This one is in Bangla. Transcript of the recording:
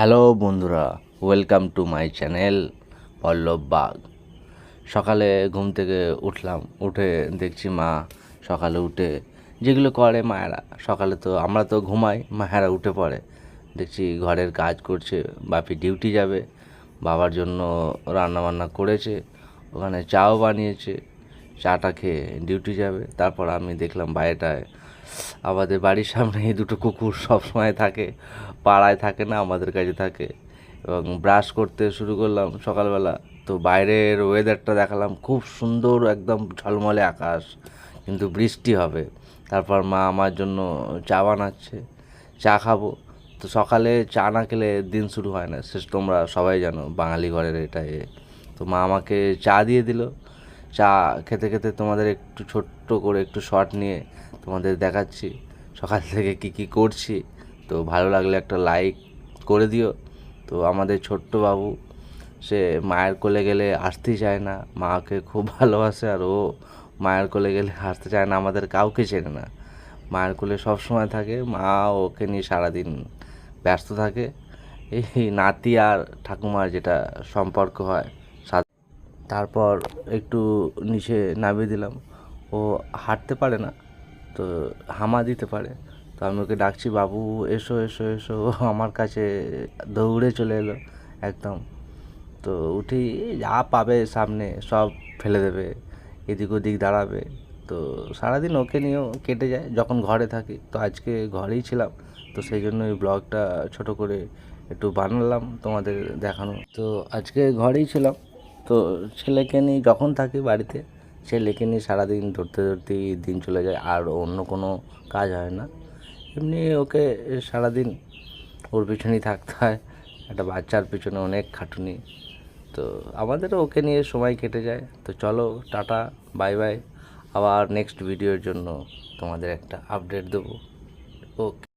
হ্যালো বন্ধুরা, welcome to my channel Pallab Bag. সকালে ঘুম থেকে উঠলাম, উঠে দেখছি মা সকালে উঠে যেগুলো করে মায়েরা, সকালে তো আমরা তো ঘুমাই, মায়েরা উঠে পড়ে, দেখছি ঘরের কাজ করছে। বাপি ডিউটি যাবে, বাবার জন্য রান্নাবান্না করেছে, ওখানে চাও বানিয়েছে, চাটা খেয়ে ডিউটি যাবে। তারপর আমি দেখলাম বাইরেটায় আমাদের বাড়ির সামনে এই দুটো কুকুর সব সময় থাকে, পাড়ায় থাকে না, আমাদের কাছে থাকে। এবং ব্রাশ করতে শুরু করলাম সকালবেলা, তো বাইরের ওয়েদারটা দেখালাম, খুব সুন্দর, একদম ঝলমলে আকাশ, কিন্তু বৃষ্টি হবে। তারপর মা আমার জন্য চা বানাচ্ছে, চা খাবো। তো সকালে চা না খেলে দিন শুরু হয় না, শেষ তোমরা সবাই জানো, বাঙালি ঘরের এটা তো মা আমাকে চা দিয়ে দিল। চা খেতে খেতে তোমাদের একটু ছোট্ট করে একটু শর্ট নিয়ে তোমাদের দেখাচ্ছি সকাল থেকে কি কি করছি। তো ভালো লাগলে একটা লাইক করে দিও। তো আমাদের ছোট্ট বাবু, সে মায়ের কোলে গেলে আসতেই চায় না, মাকে খুব ভালোবাসে, আর ও মায়ের কোলে গেলে আসতে চায় না, আমাদের কাউকে চেনে না, মায়ের কোলে সব সময় থাকে, মা ওকে নিয়ে সারাদিন ব্যস্ত থাকে। এই নাতি আর ঠাকুমার যেটা সম্পর্ক হয়। তারপর একটু নিচে নামিয়ে দিলাম। ও হাঁটতে পারে না, তো হামা দিতে পারে। তো আমি ওকে ডাকছি, বাবু এসো এসো এসো, ও আমার কাছে দৌড়ে চলে এলো একদম। তো উঠেই যা পাবে সামনে সব ফেলে দেবে, এদিক ওদিক দাঁড়াবে। তো সারাদিন ওকে নিয়েও কেটে যায় যখন ঘরে থাকি। তো আজকে ঘরেই ছিলাম, তো সেই জন্য এই ব্লগটা ছোট করে একটু বানালাম তোমাদের দেখানো। তো আজকে ঘরেই ছিলাম, তো ছেলেকে নিয়ে যখন থাকি বাড়িতে, ছেলেকে নিয়ে সারাদিন ধরতে ধরতেই দিন চলে যায়, আর অন্য কোনো কাজ হয় না। এমনি ওকে সারাদিন ওর পিছনেই থাকতে হয়, একটা বাচ্চার পিছনে অনেক খাটুনি। তো আমাদেরও ওকে নিয়ে সময় কেটে যায়। তো চলো, টাটা, বাই বাই। আবার নেক্সট ভিডিওর জন্য তোমাদের একটা আপডেট দেবো। ওকে।